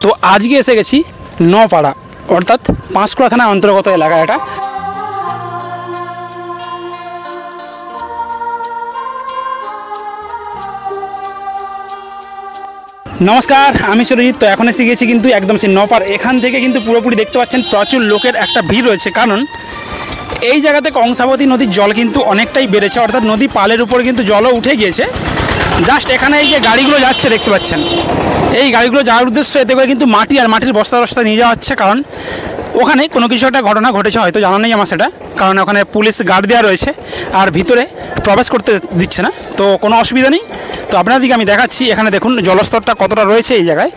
তো আজকে এসে গেছি নপাড়া অর্থাৎ পাঁশকুড়া থানার অন্তর্গত এলাকা এটা। নমস্কার, আমি সুরজিৎ। তো এখন এসে গেছি কিন্তু একদম সেই নপাড়া। এখান থেকে কিন্তু পুরোপুরি দেখতে পাচ্ছেন প্রচুর লোকের একটা ভিড় রয়েছে, কারণ এই জায়গাতে কংসাবতী নদীর জল কিন্তু অনেকটাই বেড়েছে, অর্থাৎ নদী পালের উপর কিন্তু জলও উঠে গিয়েছে। জাস্ট এখানে এই যে গাড়িগুলো যাচ্ছে দেখতে পাচ্ছেন, এই গাড়িগুলো যাওয়ার উদ্দেশ্য এতে করে কিন্তু মাটি আর মাটির বস্তা নিয়ে যাওয়া হচ্ছে, কারণ ওখানে কোনো কিছু একটা ঘটনা ঘটেছে, হয়তো জানা নেই আমার সেটা, কারণ ওখানে পুলিশ গার্ড দেওয়া রয়েছে আর ভিতরে প্রবেশ করতে দিচ্ছে না। তো কোনো অসুবিধা নেই। তো আপনাদেরকে আমি দেখাচ্ছি, এখানে দেখুন জলস্তরটা কতটা রয়েছে এই জায়গায়।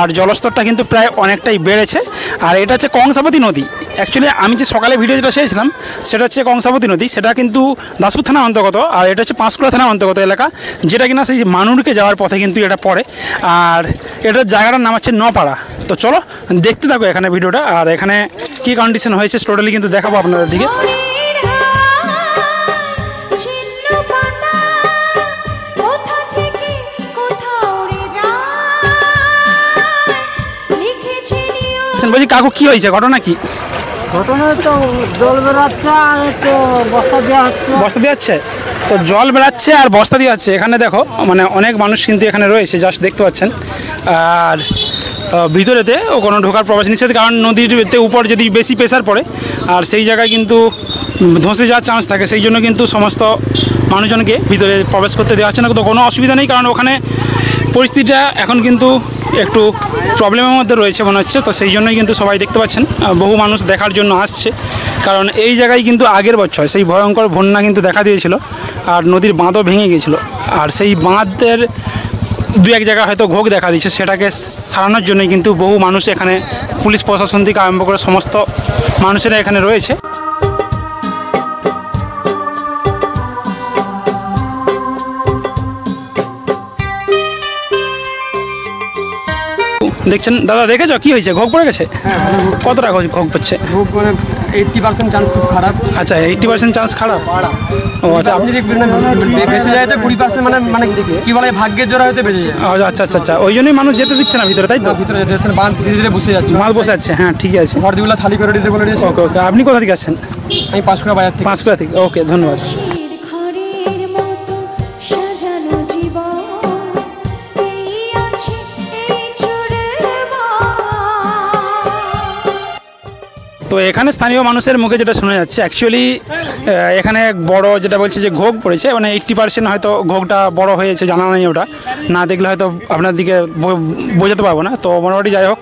আর জলস্তরটা কিন্তু প্রায় অনেকটাই বেড়েছে। আর এটা হচ্ছে কংসাবতী নদী। অ্যাকচুয়ালি আমি যে সকালে ভিডিও যেটা শেষছিলাম সেটা হচ্ছে কংসাবতী নদী, সেটা কিন্তু দাসপুর থানার অন্তর্গত, আর এটা হচ্ছে পাঁশকুড়া থানার অন্তর্গত এলাকা, যেটা কিনা সেই মানুরকে যাওয়ার পথে কিন্তু এটা পড়ে। আর এটার জায়গাটার নাম হচ্ছে নপাড়া। তো চলো দেখতে থাকো এখানে ভিডিওটা, আর এখানে কী কন্ডিশন হয়েছে টোটালি কিন্তু দেখাবো আপনাদের দিকে। বলছি কাকু কি হয়েছে, ঘটনা কি? ঘটনা তো জল বেড়াচ্ছে আর তো বস্তা দেওয়া হচ্ছে। বস্তা দেওয়া হচ্ছে, তো জল বেড়াচ্ছে আর বস্তা দেওয়া হচ্ছে। এখানে দেখো মানে অনেক মানুষ কিন্তু এখানে রয়েছে, জাস্ট দেখতে পাচ্ছেন। আর ভিতরেতে কোনো ঢোকার প্রবেশ নিষেধ, কারণ নদীতে উপর যদি বেশি প্রেসার পড়ে আর সেই জায়গায় কিন্তু ধসে যাওয়ার চান্স থাকে, সেই জন্য কিন্তু সমস্ত মানুষজনকে ভিতরে প্রবেশ করতে দেওয়া হচ্ছে না। তো কোনো অসুবিধা নেই, কারণ ওখানে পরিস্থিতিটা এখন কিন্তু একটু প্রবলেমের মধ্যে রয়েছে মনে হচ্ছে। তো সেই জন্যই কিন্তু সবাই দেখতে পাচ্ছেন বহু মানুষ দেখার জন্য আসছে, কারণ এই জায়গায় কিন্তু আগের বছর সেই ভয়ঙ্কর বন্যা কিন্তু দেখা দিয়েছিল আর নদীর বাঁধও ভেঙে গিয়েছিল। আর সেই বাঁধের দু এক জায়গায় হয়তো ঘোগ দেখা দিচ্ছে, সেটাকে সারানোর জন্যই কিন্তু বহু মানুষ এখানে পুলিশ প্রশাসন থেকে আরম্ভ করে সমস্ত মানুষেরা এখানে রয়েছে। দেখছেন দাদা, দেখেছো কি হয়েছে? ঘোগ পড়ে গেছে? কতটা ঘোগ পড়ছে? খুব মানে 80% চান্স খুব খারাপ। আচ্ছা, 80% চান্স খারাপ। ও আচ্ছা, আপনি বেঁচে যায় তো 20% মানে কি বলে ভাগ্যের জোরে হয়তো বেঁচে যায়। আচ্ছা আচ্ছা আচ্ছা, ওই জন্যই মানুষ যেতে দিচ্ছে না ভিতরে, তাই তো? ভিতরে যেতে বাঁধ ধীরে ধীরে বসে যাচ্ছে, মাল বসে যাচ্ছে। হ্যাঁ ঠিক আছে, ঘর দিগুলো খালি করে দিতে বলে দিয়েছে। ওকে ওকে, আপনি কোথা থেকে আসছেন? আমি পাঁশকুড়া বাজার থেকে। পাঁশকুড়া থেকে, ওকে ধন্যবাদ। তো এখানে স্থানীয় মানুষের মুখে যেটা শোনা যাচ্ছে, অ্যাকচুয়ালি এখানে বড় যেটা বলছে যে ঘোগ পড়েছে, মানে 80% হয়তো ঘোগটা বড় হয়েছে, জানা নেই, ওটা না দেখলে হয়তো আপনার দিকে বোঝাতে পারবো না। তো মোটামুটি যাই হোক,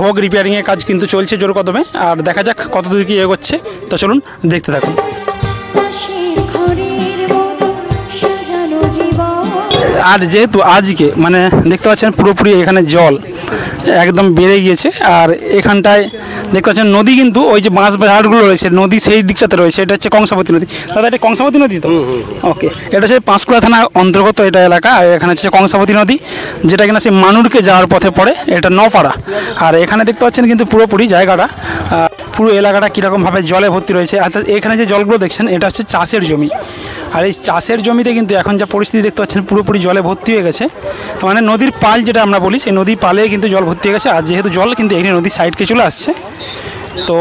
ঘোগ রিপেয়ারিংয়ের কাজ কিন্তু চলছে জোর কদমে, আর দেখা যাক কত দূর কি এগোচ্ছে। তো চলুন দেখতে থাকুন। আর যেহেতু আজকে মানে দেখতে পাচ্ছেন পুরোপুরি এখানে জল একদম বেড়ে গিয়েছে, আর এখানটায় দেখতে পাচ্ছেন নদী কিন্তু ওই যে বাঁশ ঝাড়গুলো রয়েছে নদী সেই দিকটাতে রয়েছে, এটা হচ্ছে কংসাবতী নদী। দাদা এটা কংসাবতী নদী তো? ওকে, এটা হচ্ছে পাঁশকুড়া থানার অন্তর্গত এটা এলাকা, আর এখানে হচ্ছে কংসাবতী নদী, যেটা কিনা সেই মানুরকে যাওয়ার পথে পড়ে, এটা নপাড়া। আর এখানে দেখতে পাচ্ছেন কিন্তু পুরোপুরি জায়গাটা, পুরো এলাকাটা কীরকমভাবে জলে ভর্তি রয়েছে। অর্থাৎ এখানে যে জলগুলো দেখছেন এটা হচ্ছে চাষের জমি, আর এই চাষের জমিতে কিন্তু এখন যা পরিস্থিতি দেখতে পাচ্ছেন পুরোপুরি জলে ভর্তি হয়ে গেছে, মানে নদীর পাল যেটা আমরা বলি সেই নদীর পালে কিন্তু জল ভর্তি হয়ে গেছে। আর যেহেতু জল কিন্তু এই নদীর সাইডকে চলে আসছে, তো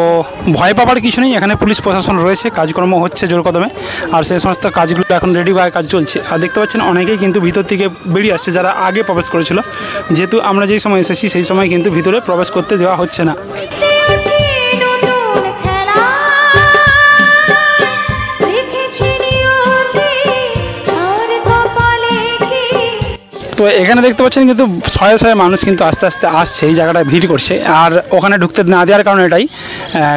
ভয় পাবার কিছু নেই, এখানে পুলিশ প্রশাসন রয়েছে, কাজকর্ম হচ্ছে জোর কদমে, আর সেই সমস্ত কাজগুলো এখন রেডি হওয়ার কাজ চলছে। আর দেখতে পাচ্ছেন অনেকেই কিন্তু ভিতর থেকে বেরিয়ে আসছে যারা আগে প্রবেশ করেছিল, যেহেতু আমরা যেই সময় এসেছি সেই সময় কিন্তু ভিতরে প্রবেশ করতে দেওয়া হচ্ছে না। তো এখানে দেখতে পাচ্ছেন কিন্তু শয়ে শয়ে মানুষ কিন্তু আস্তে আস্তে আসছে, এই জায়গাটায় ভিড় করছে। আর ওখানে ঢুকতে না দেওয়ার কারণ এটাই,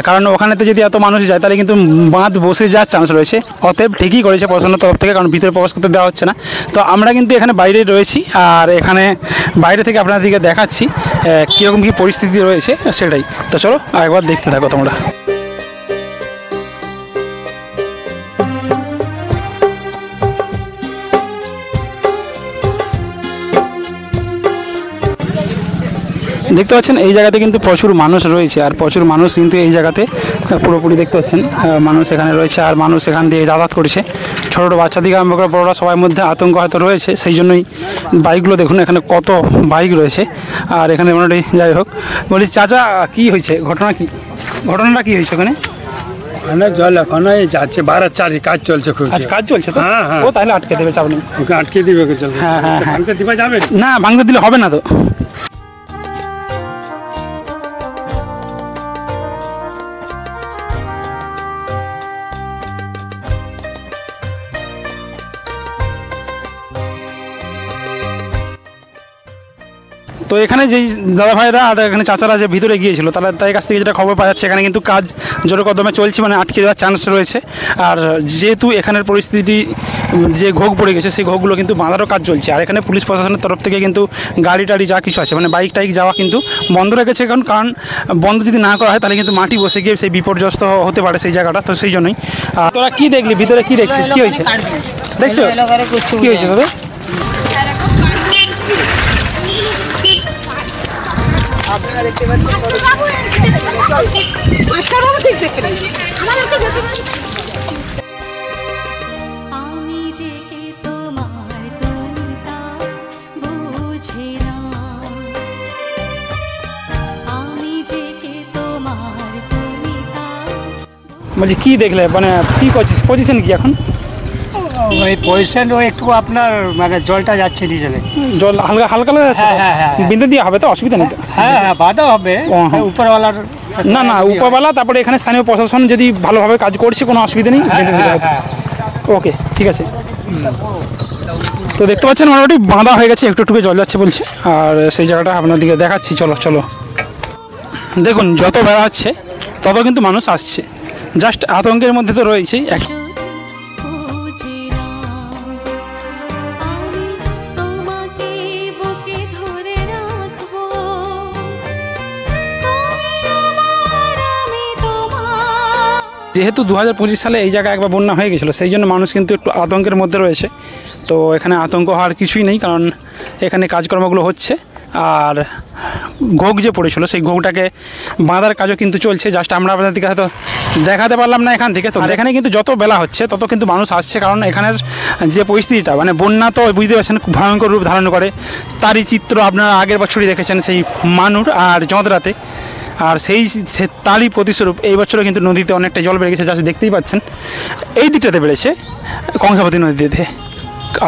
কারণ ওখানেতে যদি এত মানুষ যায় তাহলে কিন্তু বাঁধ বসে যাওয়ার চান্স রয়েছে। অতএব ঠিকই করেছে প্রশাসনের তরফ থেকে, কারণ ভিতরে প্রবেশ করতে দেওয়া হচ্ছে না। তো আমরা কিন্তু এখানে বাইরে রয়েছি, আর এখানে বাইরে থেকে আপনাদেরকে দেখাচ্ছি কীরকম কী পরিস্থিতি রয়েছে সেটাই। তো চলো একবার দেখতে থাকো তোমরা। দেখতে পাচ্ছেন এই জায়গাতে কিন্তু প্রচুর মানুষ রয়েছে, আর প্রচুর মানুষ কিন্তু এই জায়গাতে পুরোপুরি দেখতে পাচ্ছেন মানুষ এখানে রয়েছে, আর মানুষ এখান দিয়ে যাতায়াত করেছে। ছোটো ছোটো বাচ্চা থেকে আরম্ভ করে বড়রা সবার মধ্যে আতঙ্ক হয়তো রয়েছে, সেই জন্যই বাইকগুলো দেখুন এখানে কত বাইক রয়েছে। আর এখানে মোটামুটি যাই হোক, বলি চাচা কী হয়েছে, ঘটনাটা কী হয়েছে ওখানে? ওখানে জল এখনো যাচ্ছে 12-4 কাজ চলছে খুব। আজ কাজ চলছে তো? হ্যাঁ, হ্যাঁ। ও তাহলে আটকে দেবে, চাপ নেই। ওকে আটকে দিবে চলবে। হ্যাঁ, হ্যাঁ, হ্যাঁ। ভাঙতে দিবা যাবে না, ভাঙতে দিলে হবে না তো। তো এখানে যেই দাদা ভাইরা আর এখানে চাচারা যে ভিতরে গিয়েছিল তাদের কাছ থেকে যেটা খবর পাওয়া যাচ্ছে, এখানে কিন্তু কাজ জোর কদমে চলছে, মানে আটকে দেওয়ার চান্স রয়েছে। আর যেহেতু এখানের পরিস্থিতি যে ঘোগ পড়ে গেছে, সেই ঘোগগুলো কিন্তু বাঁধারও কাজ চলছে। আর এখানে পুলিশ প্রশাসনের তরফ থেকে কিন্তু গাড়ি টাড়ি যা কিছু আছে, মানে বাইক টাইক যাওয়া কিন্তু বন্ধ রেখেছে, কারণ বন্ধ যদি না করা হয় তাহলে কিন্তু মাটি বসে গিয়ে সেই বিপর্যস্ত হতে পারে সেই জায়গাটা। তো সেই জন্যই। তোরা কী দেখলি ভিতরে, কী দেখছিস, কী হয়েছে দেখছো, কী হয়েছে দাদা? আপনারা দেখতে পাচ্ছেন আমি যে কে তোমার তুমি তা বুঝি না, আমি যে কে তোমার তুমি তা। বলছি কী দেখলে, মানে কী করছিস, পজিশন কি এখন? ওই পজিশন ওই একটু আপনার মানে জলটা যাচ্ছে ডিজেলে, জল হালকা হালকা যাচ্ছে, বিন্দু দিয়ে হবে তো, অসুবিধা নেই তো? হ্যাঁ হ্যাঁ বাধা হবে উপরওয়ালার। না উপরওয়ালা, তারপরে এখানে স্থানীয় প্রশাসন যদি ভালোভাবে কাজ করছে কোনো অসুবিধা নেই, বেঁধে দিলে হয়তো। ওকে, ঠিক আছে। তো দেখতে পাচ্ছেন মোটামুটি বাঁধা হয়ে গেছে, একটু একটু জল যাচ্ছে বলছে। আর সেই জায়গাটা আপনার দিকে দেখাচ্ছি, চলো। দেখুন যত বেড়া হচ্ছে তত কিন্তু মানুষ আসছে, জাস্ট আতঙ্কের মধ্যে তো রয়েছেই। যেহেতু 2025 সালে এই জায়গায় একবার বন্যা হয়ে গেছিলো, সেই জন্য মানুষ কিন্তু একটু আতঙ্কের মধ্যে রয়েছে। তো এখানে আতঙ্ক হওয়ার কিছুই নেই, কারণ এখানে কাজকর্মগুলো হচ্ছে। আর ঘোগ যে পড়েছিল সেই ঘোগটাকে বাঁধার কাজও কিন্তু চলছে, জাস্ট আমরা আপনাদের দিকে হয়তো দেখাতে পারলাম না এখান থেকে। তো এখানে কিন্তু যত বেলা হচ্ছে তত কিন্তু মানুষ আসছে, কারণ এখানের যে পরিস্থিতিটা, মানে বন্যা তো বুঝতে পারছেন খুব ভয়ঙ্কর রূপ ধারণ করে, তারই চিত্র আপনারা আগের বছরই দেখেছেন সেই মানুর আর জঁদরাতে। আর তারই প্রতিস্বরূপ এই বছরও কিন্তু নদীতে অনেকটা জল বেড়ে গেছে, যা দেখতেই পাচ্ছেন। এই দিকটাতে বেড়েছে কংসাবতী নদীতে,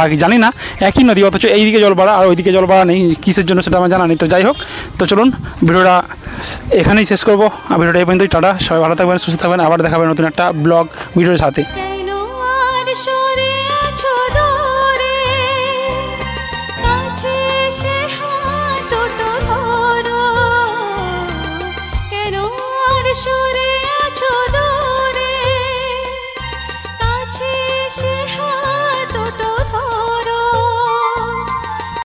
আর জানি না একই নদী, অথচ এই দিকে জল বাড়া আর ওইদিকে জল বাড়া নেই, কিসের জন্য সেটা আমার জানা নেই। তো যাই হোক, তো চলুন ভিডিওটা এখানেই শেষ করবো। আর ভিডিওটা এই পর্যন্তই। টাটা, সবাই ভালো থাকবেন, সুস্থ থাকবেন, আবার দেখাবেন নতুন একটা ব্লগ ভিডিওর সাথে।